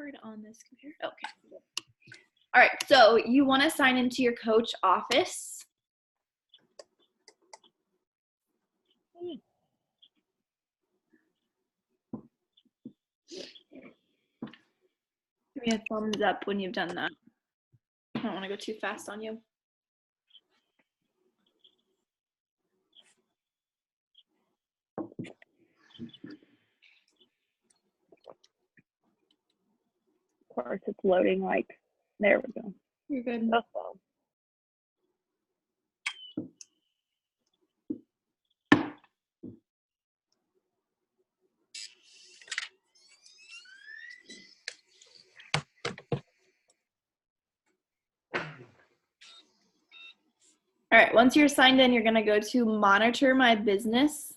hard on this computer. Okay. All right, so you want to sign into your coach office. Give me a thumbs up when you've done that. I don't want to go too fast on you. Of course, it's loading like, there we go. You're good. That's all. All right, once you're signed in, you're going to go to Monitor My Business.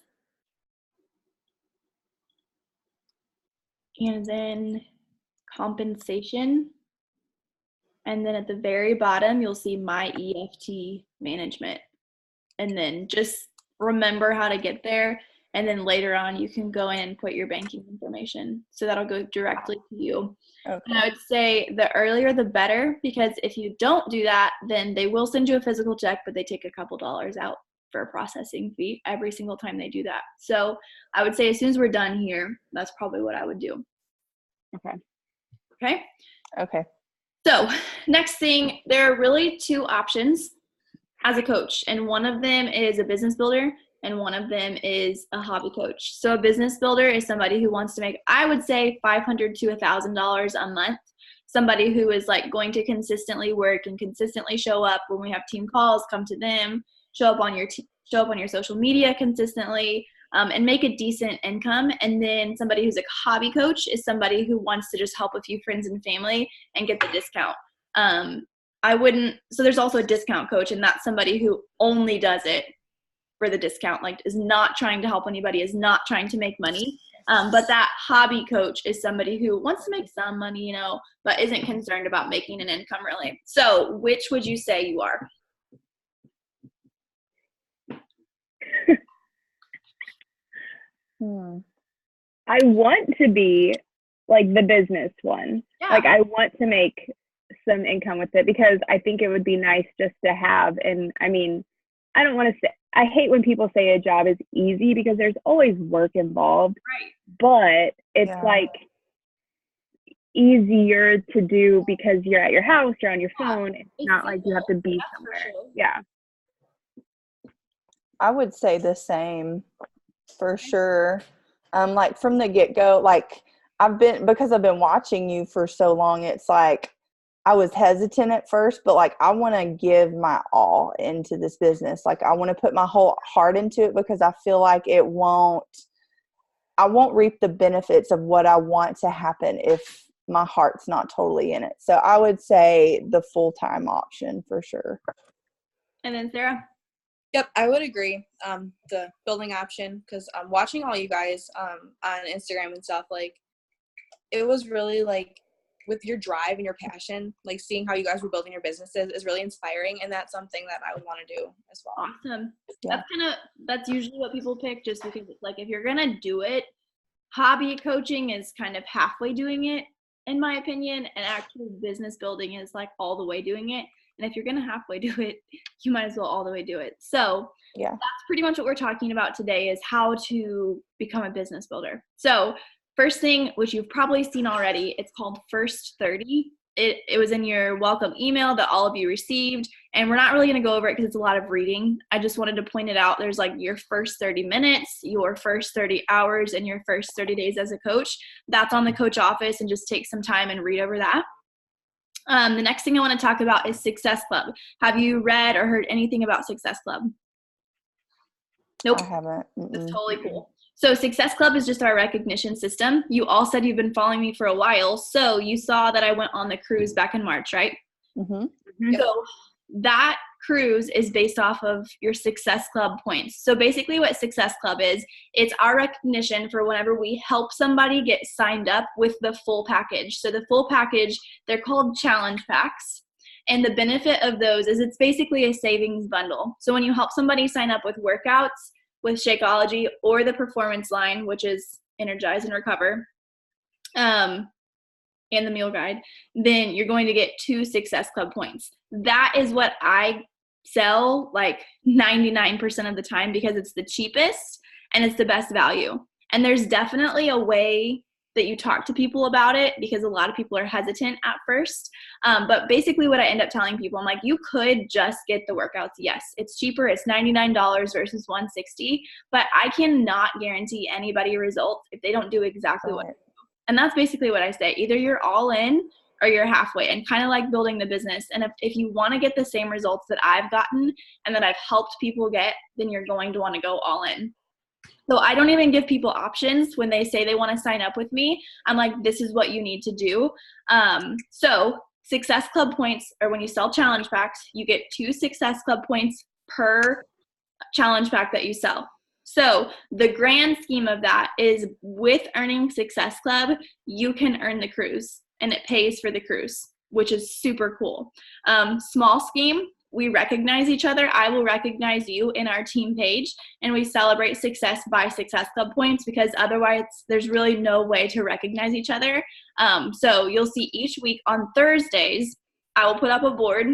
And then Compensation. And then at the very bottom, you'll see My EFT Management. And then just remember how to get there. And then later on, you can go in and put your banking information. So that'll go directly to you. Okay. And I would say the earlier the better, because if you don't do that, then they will send you a physical check, but they take a couple dollars out for a processing fee every single time they do that. So I would say as soon as we're done here, that's probably what I would do. Okay. Okay? Okay. So next thing, there are really two options as a coach, and one of them is a business builder and one of them is a hobby coach. So a business builder is somebody who wants to make, I would say, $500 to $1,000 a month. Somebody who is like going to consistently work and consistently show up when we have team calls, come to them, show up on your social media consistently, and make a decent income. And then somebody who's a hobby coach is somebody who wants to just help a few friends and family and get the discount. So there's also a discount coach, and that's somebody who only does it for the discount, like is not trying to help anybody, is not trying to make money. But that hobby coach is somebody who wants to make some money, but isn't concerned about making an income really. So which would you say you are? I want to be like the business one. Yeah. Like I want to make some income with it because I think it would be nice just to have. And I mean, I don't want to say, I hate when people say a job is easy because there's always work involved, right? But it's like easier to do because you're at your house, you're on your phone. It's not like you have to be somewhere. Sure. Yeah. I would say the same for sure. Like from the get-go, like because I've been watching you for so long, it's like I was hesitant at first, but like I want to give my all into this business. Like I want to put my whole heart into it because I feel like I won't reap the benefits of what I want to happen if my heart's not totally in it. So I would say the full-time option for sure. And then Sarah? Yep, I would agree. The building option, because I'm watching all you guys on Instagram and stuff, like it was really like with your drive and your passion, like seeing how you guys were building your businesses is really inspiring, and that's something that I would want to do as well. Awesome. Yeah. That's usually what people pick, just because it's like if you're gonna do it, hobby coaching is kind of halfway doing it in my opinion, and actually business building is like all the way doing it. And if you're gonna halfway do it, you might as well all the way do it. So that's pretty much what we're talking about today, is how to become a business builder. So first thing, which you've probably seen already, it's called First 30. It was in your welcome email that all of you received, and we're not really going to go over it because it's a lot of reading. I just wanted to point it out. There's like your first 30 minutes, your first 30 hours, and your first 30 days as a coach. That's on the coach office, and just take some time and read over that. The next thing I want to talk about is Success Club. Have you read or heard anything about Success Club? Nope. I haven't. It's totally cool. So Success Club is just our recognition system. You all said you've been following me for a while, so you saw that I went on the cruise back in March, right? Mm-hmm. So that cruise is based off of your Success Club points. So basically what Success Club is, it's our recognition for whenever we help somebody get signed up with the full package. So the full package, they're called challenge packs. And the benefit of those is it's basically a savings bundle. So when you help somebody sign up with workouts, with Shakeology, or the performance line, which is Energize and Recover, and the meal guide, then you're going to get 2 Success Club points. That is what I sell like 99% of the time because it's the cheapest and it's the best value. And there's definitely a way that you talk to people about it because a lot of people are hesitant at first. But basically what I end up telling people, I'm like, you could just get the workouts. Yes, it's cheaper. It's $99 versus $160, but I cannot guarantee anybody results if they don't do exactly what I do. And that's basically what I say. Either you're all in or you're halfway, and kind of like building the business. And if you want to get the same results that I've gotten and that I've helped people get, then you're going to want to go all in. So I don't even give people options when they say they want to sign up with me. I'm like, this is what you need to do. So Success Club points, or when you sell challenge packs, you get 2 Success Club points per challenge pack that you sell. So the grand scheme of that is with earning Success Club, you can earn the cruise and it pays for the cruise, which is super cool. Small scheme, we recognize each other. I will recognize you in our team page, and we celebrate success by Success Club points because otherwise there's really no way to recognize each other. So you'll see each week on Thursdays, I will put up a board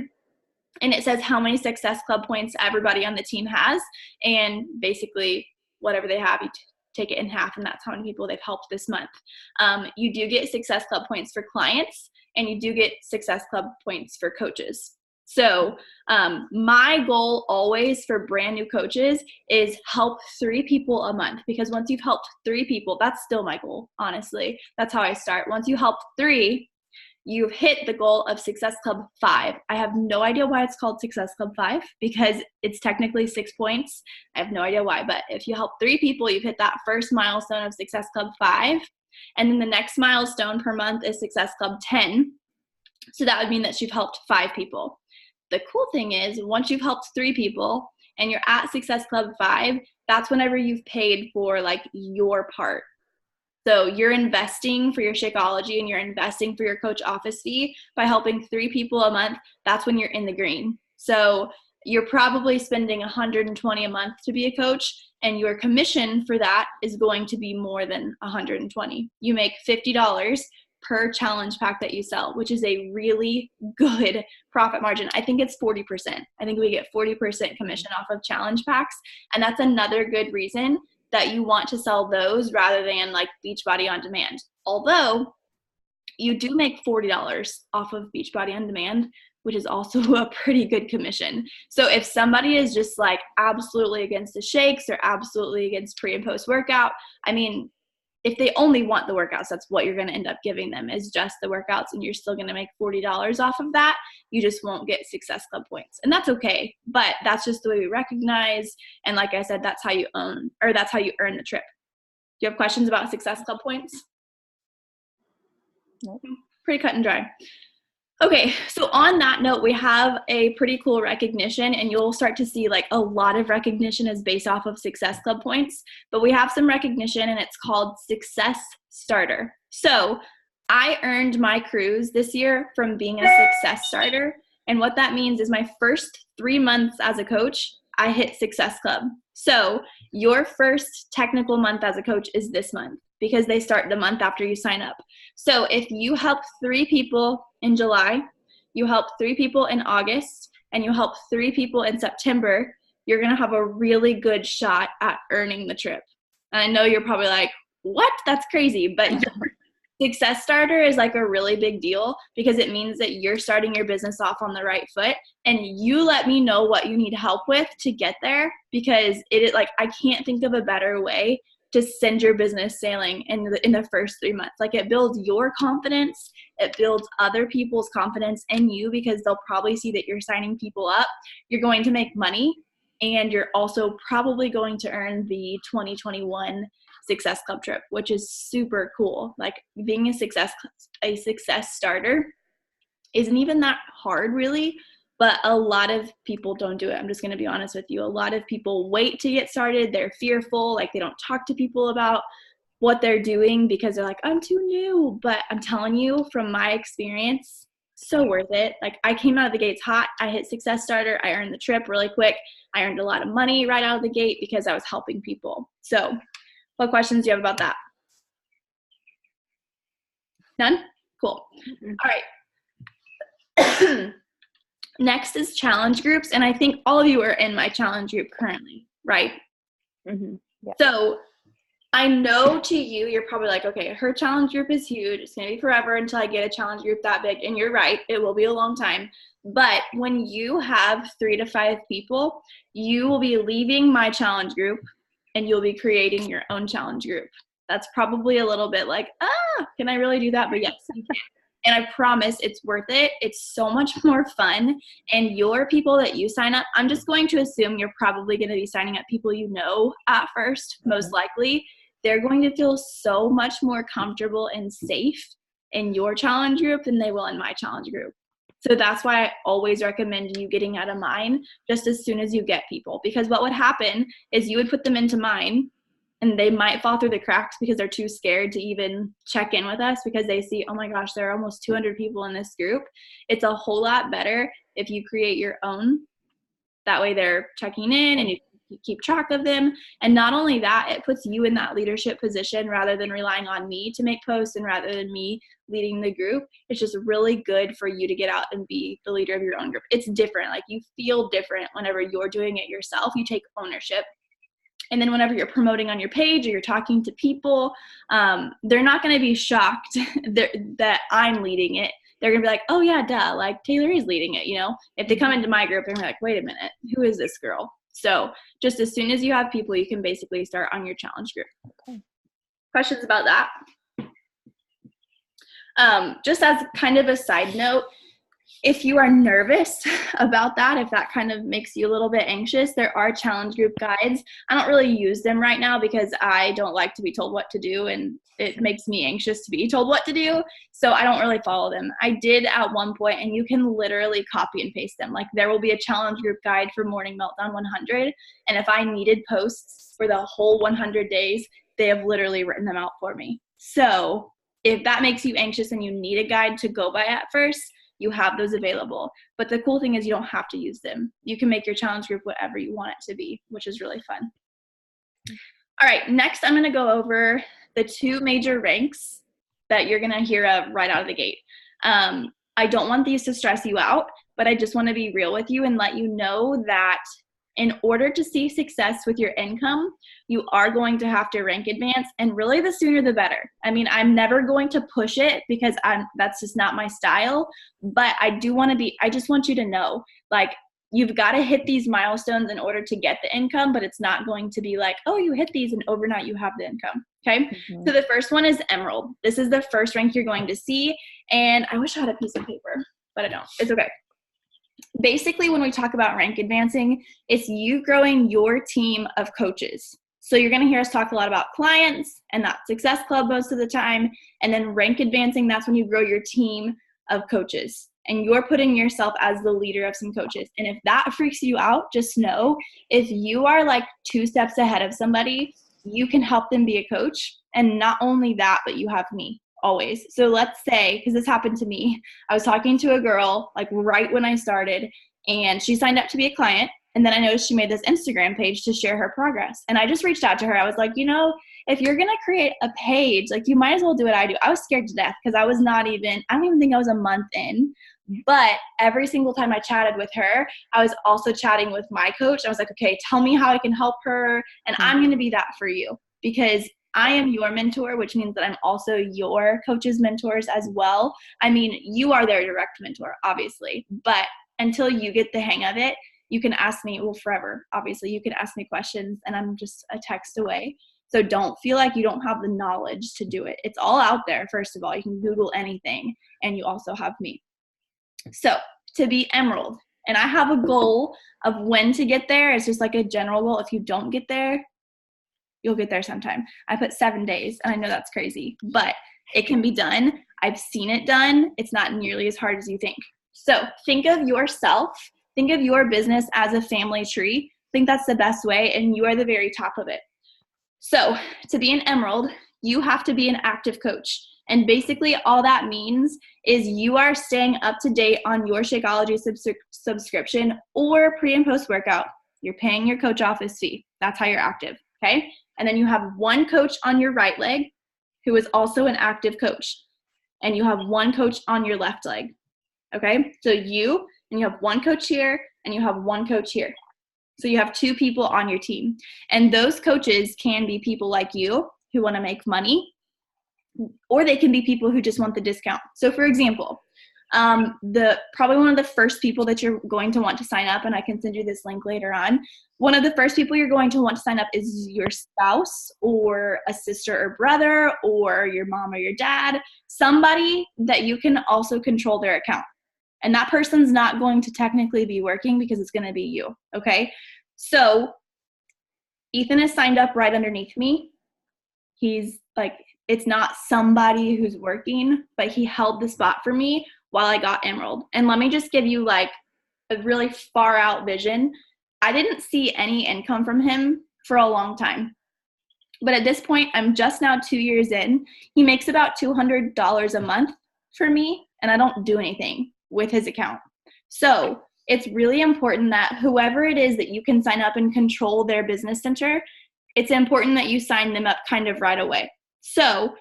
and it says how many Success Club points everybody on the team has, and basically whatever they have, you take it in half, and that's how many people they've helped this month. You do get Success Club points for clients, and you do get Success Club points for coaches. So my goal always for brand new coaches is help 3 people a month, because once you've helped 3 people, that's still my goal, honestly. That's how I start. Once you help 3, you've hit the goal of Success Club 5. I have no idea why it's called Success Club 5 because it's technically 6 points. I have no idea why, but if you help 3 people, you've hit that first milestone of Success Club 5. And then the next milestone per month is Success Club 10. So that would mean that you've helped 5 people. The cool thing is once you've helped 3 people and you're at Success Club 5, that's whenever you've paid for like your part. So you're investing for your Shakeology and you're investing for your coach office fee by helping 3 people a month. That's when you're in the green. So you're probably spending $120 a month to be a coach, and your commission for that is going to be more than $120. You make $50 per challenge pack that you sell, which is a really good profit margin. I think it's 40%. I think we get 40% commission off of challenge packs. And that's another good reason that you want to sell those rather than like Beachbody On Demand. Although you do make $40 off of Beachbody On Demand, which is also a pretty good commission. So if somebody is just like absolutely against the shakes or absolutely against pre and post workout, I mean, if they only want the workouts, that's what you're going to end up giving them is just the workouts, and you're still going to make $40 off of that. You just won't get Success Club points, and that's okay. But that's just the way we recognize. And like I said, that's how you earn the trip. Do you have questions about Success Club points? Nope. Pretty cut and dry. Okay, so on that note, we have a pretty cool recognition, and you'll start to see like a lot of recognition is based off of Success Club points, but we have some recognition and it's called Success Starter. So I earned my cruise this year from being a Success Starter, and what that means is my first 3 months as a coach, I hit Success Club. So your first technical month as a coach is this month, because they start the month after you sign up. So if you help 3 people in July, you help 3 people in August, and you help 3 people in September, you're going to have a really good shot at earning the trip. And I know you're probably like, what? That's crazy. But Success Starter is like a really big deal because it means that you're starting your business off on the right foot, and you let me know what you need help with to get there, because it is like, I can't think of a better way to send your business sailing in the first 3 months. Like, it builds your confidence. It builds other people's confidence in you because they'll probably see that you're signing people up. You're going to make money, and you're also probably going to earn the 2021 Success Club trip, which is super cool. Like, being a success starter isn't even that hard really, but a lot of people don't do it. I'm just going to be honest with you. A lot of people wait to get started. They're fearful. Like, they don't talk to people about what they're doing because they're like, I'm too new. But I'm telling you from my experience, so worth it. Like, I came out of the gates hot. I hit Success Starter. I earned the trip really quick. I earned a lot of money right out of the gate because I was helping people. So what questions do you have about that? None? Cool. All right. Next is challenge groups. And I think all of you are in my challenge group currently, right? Mm-hmm. Yeah. So I know to you, you're probably like, okay, her challenge group is huge. It's going to be forever until I get a challenge group that big. And you're right. It will be a long time. But when you have 3 to 5 people, you will be leaving my challenge group and you'll be creating your own challenge group. That's probably a little bit like, can I really do that? But yes, you can. And I promise it's worth it. It's so much more fun. And your people that you sign up, I'm just going to assume you're probably going to be signing up people you know at first, most likely. They're going to feel so much more comfortable and safe in your challenge group than they will in my challenge group. So that's why I always recommend you getting out of mine just as soon as you get people. Because what would happen is you would put them into mine and they might fall through the cracks because they're too scared to even check in with us because they see, oh my gosh, there are almost 200 people in this group. It's a whole lot better if you create your own. That way they're checking in and you keep track of them. And not only that, it puts you in that leadership position rather than relying on me to make posts and rather than me leading the group. It's just really good for you to get out and be the leader of your own group. It's different. Like you feel different whenever you're doing it yourself. You take ownership. And then whenever you're promoting on your page or you're talking to people, they're not going to be shocked that I'm leading it. They're going to be like, oh yeah, duh, like Taylor is leading it, you know? If they come into my group, they're like, wait a minute, who is this girl? So just as soon as you have people, you can basically start on your challenge group. Okay. Questions about that? Just as kind of a side note, if you are nervous about that, if that kind of makes you a little bit anxious, there are challenge group guides. I don't really use them right now because I don't like to be told what to do and it makes me anxious to be told what to do. So I don't really follow them. I did at one point, and you can literally copy and paste them. Like there will be a challenge group guide for Morning Meltdown 100. And if I needed posts for the whole 100 days, they have literally written them out for me. So if that makes you anxious and you need a guide to go by at first, you have those available. But the cool thing is you don't have to use them. You can make your challenge group whatever you want it to be, which is really fun. All right, next I'm gonna go over the 2 major ranks that you're gonna hear of right out of the gate. I don't want these to stress you out, but I just wanna be real with you and let you know that in order to see success with your income, you are going to have to rank advance, and really the sooner the better. I mean, I'm never going to push it because that's just not my style, but I just want you to know, like, you've got to hit these milestones in order to get the income, but it's not going to be like, oh, you hit these and overnight you have the income, okay? Mm-hmm. So the first one is Emerald. This is the first rank you're going to see, and I wish I had a piece of paper, but I don't. It's okay. Basically, when we talk about rank advancing, it's you growing your team of coaches. So you're going to hear us talk a lot about clients and that Success Club most of the time. And then rank advancing, that's when you grow your team of coaches. And you're putting yourself as the leader of some coaches. And if that freaks you out, just know if you are like 2 steps ahead of somebody, you can help them be a coach. And not only that, but you have me. Always. So let's say, because this happened to me, I was talking to a girl like right when I started and she signed up to be a client. And then I noticed she made this Instagram page to share her progress. And I just reached out to her. I was like, you know, if you're going to create a page, like you might as well do what I do. I was scared to death because I don't even think I was a month in. But every single time I chatted with her, I was also chatting with my coach. I was like, okay, tell me how I can help her. And I'm going to be that for you because I am your mentor, which means that I'm also your coach's mentors as well. I mean, you are their direct mentor, obviously, but until you get the hang of it, you can ask me, well, forever, obviously, you can ask me questions and I'm just a text away. So don't feel like you don't have the knowledge to do it. It's all out there, first of all. You can Google anything, and you also have me. So to be Emerald, and I have a goal of when to get there. It's just like a general goal. If you don't get there, you'll get there sometime. I put 7 days, and I know that's crazy, but it can be done. I've seen it done. It's not nearly as hard as you think. So think of yourself, think of your business as a family tree. I think that's the best way, and you are the very top of it. So to be an Emerald, you have to be an active coach. And basically all that means is you are staying up to date on your Shakeology subscription or pre and post workout. You're paying your coach office fee. That's how you're active, okay? And then you have one coach on your right leg who is also an active coach. and you have one coach on your left leg. Okay, so you have one coach here and you have one coach here. So you have 2 people on your team. And those coaches can be people like you who want to make money, or they can be people who just want the discount. So for example, probably one of the first people that you're going to want to sign up, and I can send you this link later on, one of the first people you're going to want to sign up is your spouse or a sister or brother or your mom or your dad, somebody that you can also control their account. And that person's not going to technically be working because it's going to be you, okay? So Ethan is signed up right underneath me. He's like, it's not somebody who's working, but he held the spot for me while I got Emerald. And let me just give you like a really far out vision. I didn't see any income from him for a long time. But at this point, I'm just now 2 years in. He makes about $200 a month for me, and I don't do anything with his account. So it's really important that whoever it is that you can sign up and control their business center, it's important that you sign them up kind of right away. So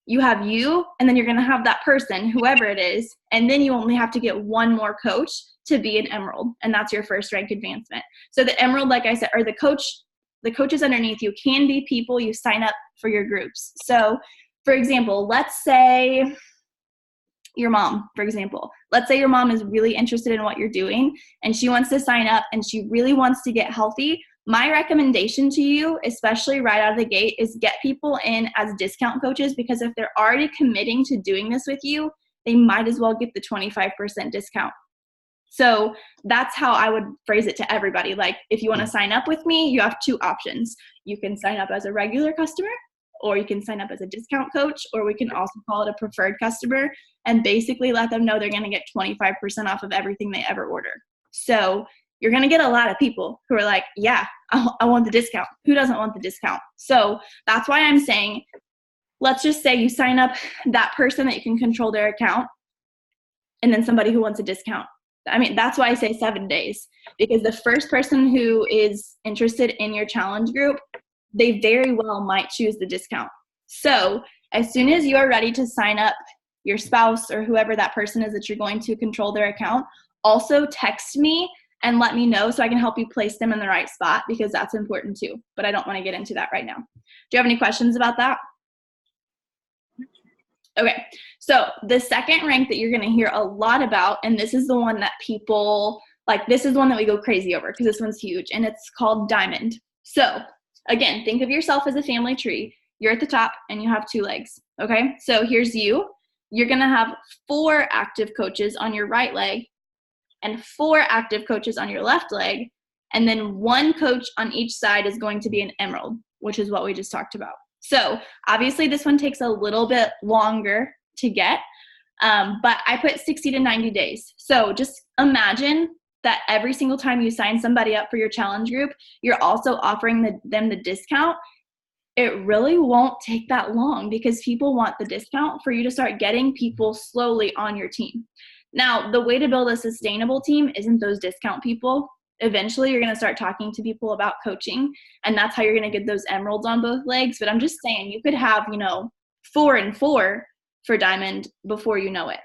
you have you, and then you're going to have that person, whoever it is, and then you only have to get one more coach to be an Emerald, and that's your first rank advancement. So the Emerald, like I said, or the coaches underneath you can be people you sign up for your groups. So for example, let's say your mom, for example. Let's say your mom is really interested in what you're doing and she wants to sign up and she really wants to get healthy. My recommendation to you, especially right out of the gate, is get people in as discount coaches, because if they're already committing to doing this with you, they might as well get the 25% discount. So that's how I would phrase it to everybody. Like, if you want to sign up with me, you have 2 options. You can sign up as a regular customer, or you can sign up as a discount coach, or we can also call it a preferred customer, and basically let them know they're going to get 25% off of everything they ever order. So you're going to get a lot of people who are like, yeah, I want the discount. Who doesn't want the discount? So that's why I'm saying, let's just say you sign up that person that you can control their account, and then somebody who wants a discount. I mean, that's why I say 7 days, because the first person who is interested in your challenge group, they very well might choose the discount. So as soon as you are ready to sign up your spouse or whoever that person is that you're going to control their account, also text me and let me know so I can help you place them in the right spot, because that's important too. But I don't want to get into that right now. Do you have any questions about that? Okay, so the second rank that you're going to hear a lot about, and this is the one that people, like, this is one that we go crazy over because this one's huge, and it's called Diamond. So again, think of yourself as a family tree. You're at the top and you have 2 legs, okay? So here's you. You're going to have 4 active coaches on your right leg and 4 active coaches on your left leg, and then 1 coach on each side is going to be an Emerald, which is what we just talked about. So obviously this one takes a little bit longer to get, but I put 60 to 90 days. So just imagine that every single time you sign somebody up for your challenge group, you're also offering them the discount. It really won't take that long, because people want the discount for you to start getting people slowly on your team. Now, the way to build a sustainable team isn't those discount people. Eventually, you're going to start talking to people about coaching, and that's how you're going to get those Emeralds on both legs. But I'm just saying, you could have, 4 and 4 for Diamond before you know it.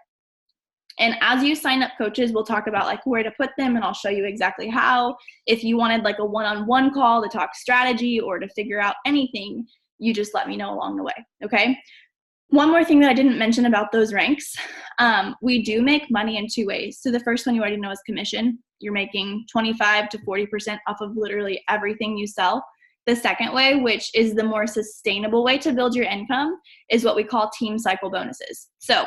And as you sign up coaches, we'll talk about like where to put them, and I'll show you exactly how. If you wanted like a one-on-one call to talk strategy or to figure out anything, you just let me know along the way, okay? One more thing that I didn't mention about those ranks, we do make money in 2 ways. So the first one you already know is commission. You're making 25 to 40% off of literally everything you sell. The second way, which is the more sustainable way to build your income, is what we call team cycle bonuses. So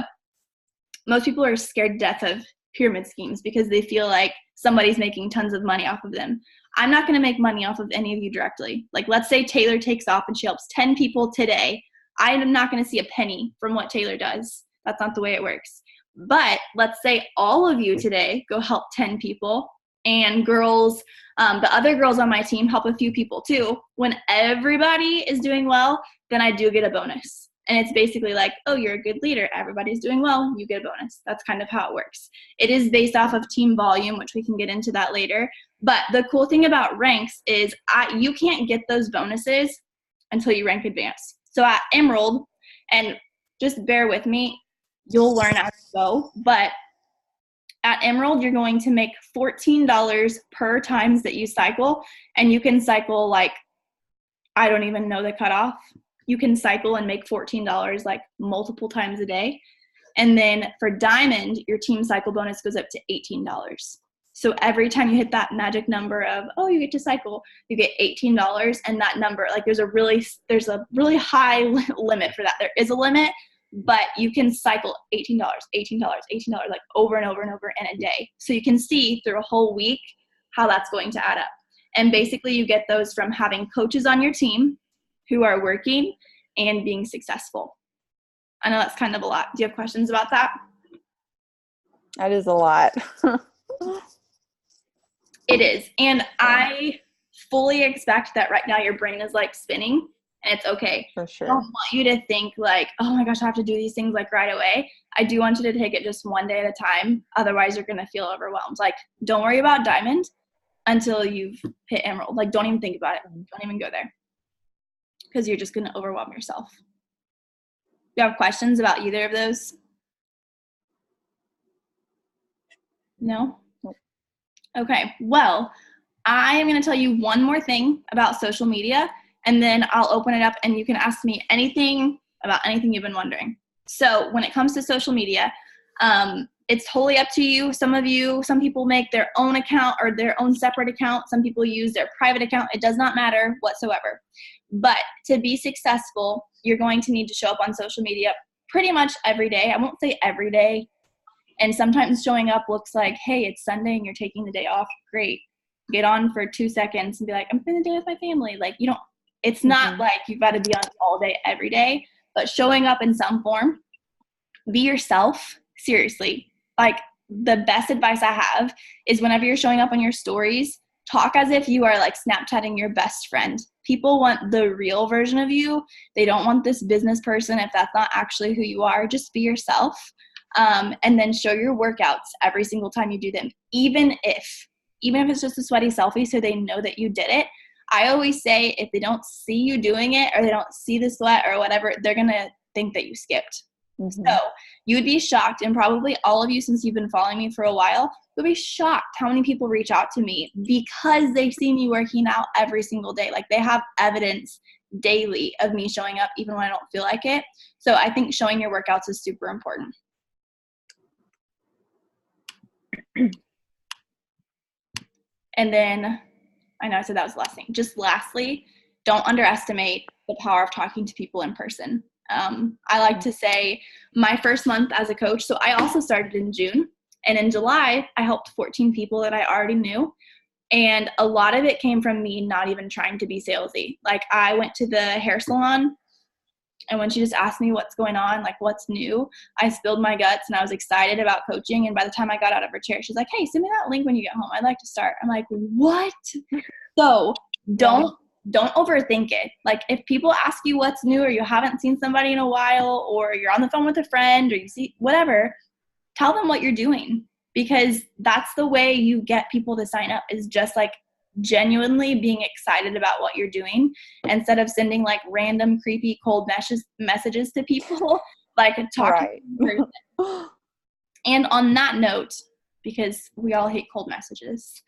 most people are scared to death of pyramid schemes because they feel like somebody's making tons of money off of them. I'm not going to make money off of any of you directly. Like, let's say Taylor takes off and she helps 10 people today. I am not going to see a penny from what Taylor does. That's not the way it works. But let's say all of you today go help 10 people, and girls, the other girls on my team help a few people too. When everybody is doing well, then I do get a bonus. And it's basically like, oh, you're a good leader. Everybody's doing well. You get a bonus. That's kind of how it works. It is based off of team volume, which we can get into that later. But the cool thing about ranks is you can't get those bonuses until you rank advanced. So at Emerald, and just bear with me, you'll learn as you go. But at Emerald, you're going to make $14 per times that you cycle, and you can cycle like, I don't even know the cutoff. You can cycle and make $14 like multiple times a day. And then for Diamond, your team cycle bonus goes up to $18. So every time you hit that magic number of, oh, you get to cycle, you get $18. And that number, like there's a really high limit for that. There is a limit, but you can cycle $18, like over and over and over in a day. So you can see through a whole week how that's going to add up. And basically you get those from having coaches on your team who are working and being successful. I know that's kind of a lot. Do you have questions about that? That is a lot. It is. And I fully expect that right now your brain is like spinning, and it's okay. For sure. I don't want you to think like, oh my gosh, I have to do these things like right away. I do want you to take it just one day at a time. Otherwise you're going to feel overwhelmed. Like, don't worry about Diamond until you've hit Emerald. Like, don't even think about it. Don't even go there, because you're just going to overwhelm yourself. Do you have questions about either of those? No? Okay, well, I am going to tell you one more thing about social media, and then I'll open it up and you can ask me anything about anything you've been wondering. So when it comes to social media, it's totally up to you. Some people make their own account or their own separate account. Some people use their private account. It does not matter whatsoever. But to be successful, you're going to need to show up on social media pretty much every day. I won't say every day. And sometimes showing up looks like, hey, it's Sunday and you're taking the day off. Great. Get on for 2 seconds and be like, I'm spending the day with my family. Like, it's not like you've got to be on all day, every day, but showing up in some form. Be yourself. Seriously. Like, the best advice I have is whenever you're showing up on your stories, talk as if you are like Snapchatting your best friend. People want the real version of you. They don't want this business person if that's not actually who you are. Just be yourself. And then show your workouts every single time you do them, even if it's just a sweaty selfie so they know that you did it. I always say if they don't see you doing it or they don't see the sweat or whatever, they're going to think that you skipped. Mm-hmm. So you would be shocked, and probably all of you, since you've been following me for a while, you'll be shocked how many people reach out to me because they've seen me working out every single day. Like, they have evidence daily of me showing up even when I don't feel like it. So I think showing your workouts is super important. And then, I know I said that was the last thing. Just lastly, don't underestimate the power of talking to people in person. I like to say my first month as a coach, so I also started in June. And in July, I helped 14 people that I already knew. And a lot of it came from me not even trying to be salesy. Like, I went to the hair salon, and when she just asked me what's going on, like what's new, I spilled my guts and I was excited about coaching. And by the time I got out of her chair, she's like, hey, send me that link when you get home. I'd like to start. I'm like, what? So don't overthink it. Like, if people ask you what's new, or you haven't seen somebody in a while, or you're on the phone with a friend, or you see whatever, tell them what you're doing, because that's the way you get people to sign up, is just like genuinely being excited about what you're doing, instead of sending like random creepy cold messages to people. Like, talking right. And on that note, because we all hate cold messages,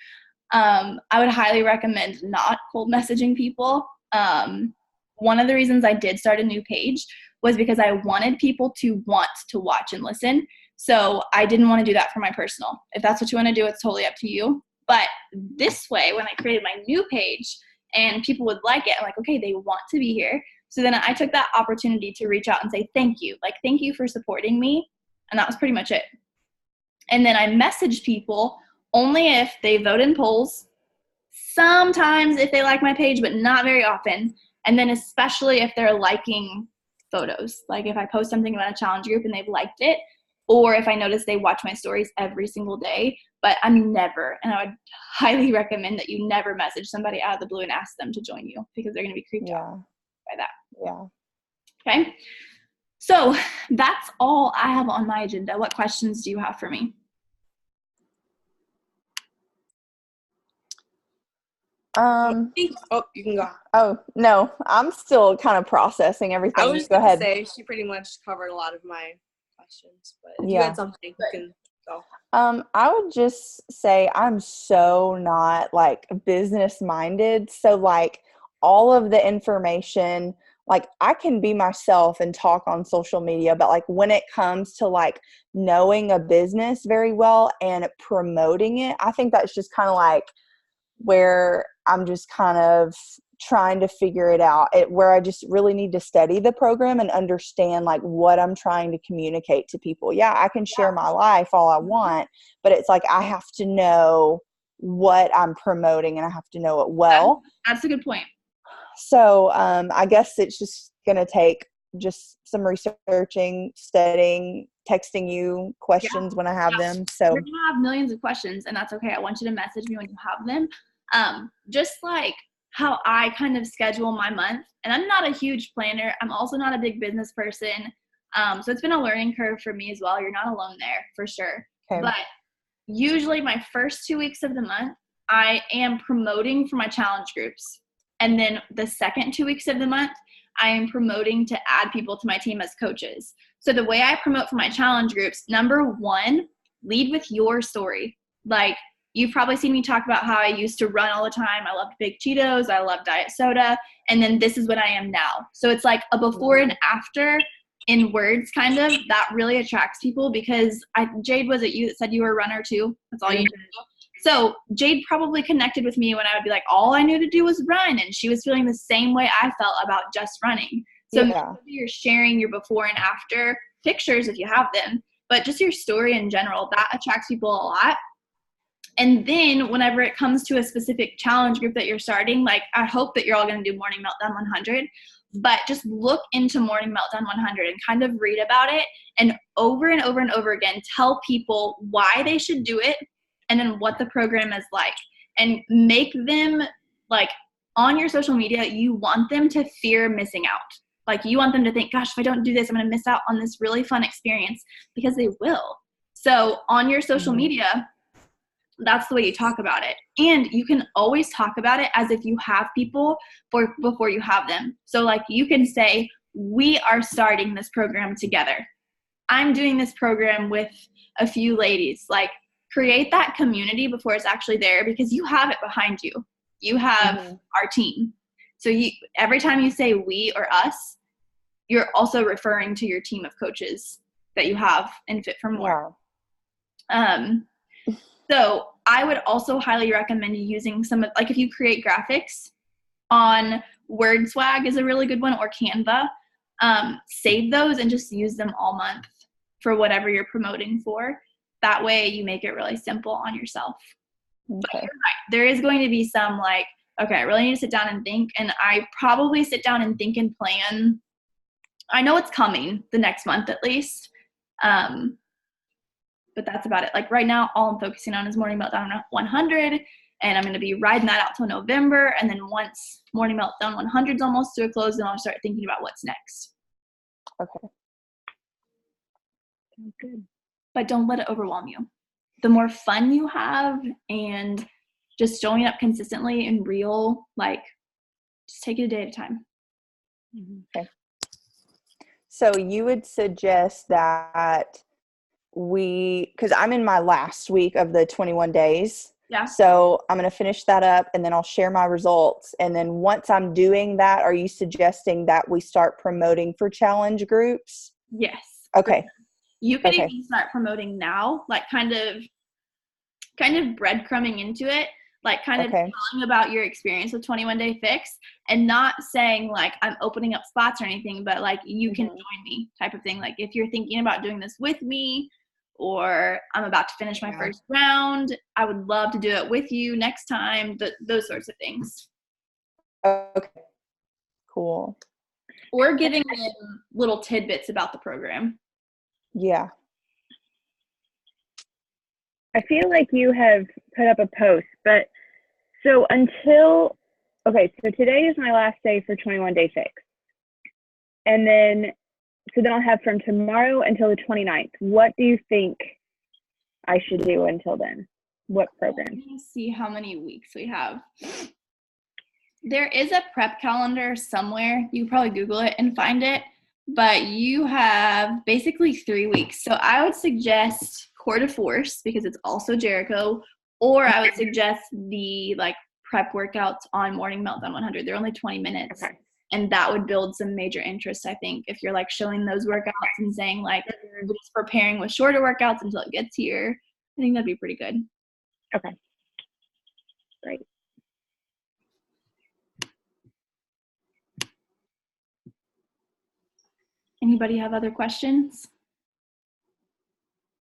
I would highly recommend not cold messaging people. One of the reasons I did start a new page was because I wanted people to want to watch and listen. So I didn't want to do that for my personal. If that's what you want to do, it's totally up to you. But this way, when I created my new page and people would like it, I'm like, okay, they want to be here. So then I took that opportunity to reach out and say, thank you. Like, thank you for supporting me. And that was pretty much it. And then I messaged people only if they vote in polls, sometimes if they like my page, but not very often. And then especially if they're liking photos. Like, if I post something about a challenge group and they've liked it, or if I notice they watch my stories every single day. But I'm never, and I would highly recommend that you never message somebody out of the blue and ask them to join you, because they're going to be creeped out by that. Yeah. Okay. So that's all I have on my agenda. What questions do you have for me? Oh, you can go. Oh, no, I'm still kind of processing everything. I was go ahead. Say she pretty much covered a lot of my questions. questions. But if you had something, you can go. I would just say I'm so not like business minded. So like all of the information, like I can be myself and talk on social media, but like when it comes to like knowing a business very well and promoting it, I think that's just kind of like where I'm just kind of trying to figure it out, where I just really need to study the program and understand like what I'm trying to communicate to people. Yeah, I can share my life all I want, but it's like I have to know what I'm promoting and I have to know it well. That's a good point. So I guess it's just going to take just some researching, studying, texting you questions when I have them. So you're going to have millions of questions, and that's okay. I want you to message me when you have them. Just like how I kind of schedule my month, and I'm not a huge planner. I'm also not a big business person. So it's been a learning curve for me as well. You're not alone there for sure. Okay. But usually my first 2 weeks of the month, I am promoting for my challenge groups. And then the second 2 weeks of the month, I am promoting to add people to my team as coaches. So the way I promote for my challenge groups, number one, lead with your story. Like, you've probably seen me talk about how I used to run all the time. I loved big Cheetos. I loved diet soda. And then this is what I am now. So it's like a before and after in words, kind of. That really attracts people because Jade, was it you that said you were a runner too? That's all you do. So Jade probably connected with me when I would be like, all I knew to do was run. And she was feeling the same way I felt about just running. So you're sharing your before and after pictures if you have them, but just your story in general, that attracts people a lot. And then whenever it comes to a specific challenge group that you're starting, like I hope that you're all going to do Morning Meltdown 100, but just look into Morning Meltdown 100 and kind of read about it. And over and over again, tell people why they should do it and then what the program is like. And make them, like, on your social media, you want them to fear missing out. Like, you want them to think, gosh, if I don't do this, I'm going to miss out on this really fun experience, because they will. So on your social media, that's the way you talk about it. And you can always talk about it as if you have people before you have them. So like you can say, we are starting this program together. I'm doing this program with a few ladies. Like, create that community before it's actually there, because you have it behind you. You have our team. So every time you say we or us, you're also referring to your team of coaches that you have in Fit for More. So I would also highly recommend using like if you create graphics on WordSwag is a really good one, or Canva, save those and just use them all month for whatever you're promoting for. That way you make it really simple on yourself. Okay. But you're right. There is going to be some like, okay, I really need to sit down and think. And I probably sit down and think and plan. I know it's coming the next month at least. But that's about it. Like right now, all I'm focusing on is Morning Meltdown 100. And I'm going to be riding that out till November. And then once Morning Meltdown 100 is almost to a close, then I'll start thinking about what's next. Okay. Sounds good. But don't let it overwhelm you. The more fun you have and just showing up consistently and real, like, just take it a day at a time. Okay. So you would suggest that because I'm in my last week of the 21 days. Yeah. So I'm going to finish that up and then I'll share my results. And then once I'm doing that, are you suggesting that we start promoting for challenge groups? Yes. Okay. You can even start promoting now, like kind of breadcrumbing into it, like kind of telling about your experience with 21 Day Fix and not saying like I'm opening up spots or anything, but like you can join me type of thing. Like if you're thinking about doing this with me, or I'm about to finish my first round, I would love to do it with you next time, those sorts of things. Okay, cool. Or giving them little tidbits about the program. Yeah. I feel like you have put up a post, but so today is my last day for 21 Day Fix. And then I'll have from tomorrow until the 29th. What do you think I should do until then? What program? Let me see how many weeks we have. There is a prep calendar somewhere. You can probably Google it and find it. but you have basically 3 weeks. So I would suggest Core de Force because it's also Jericho, or I would suggest the like prep workouts on Morning Meltdown 100. They're only 20 minutes. Okay. And that would build some major interest, I think, if you're like showing those workouts and saying like we're just preparing with shorter workouts until it gets here. I think that'd be pretty good. Okay. Great. Anybody have other questions?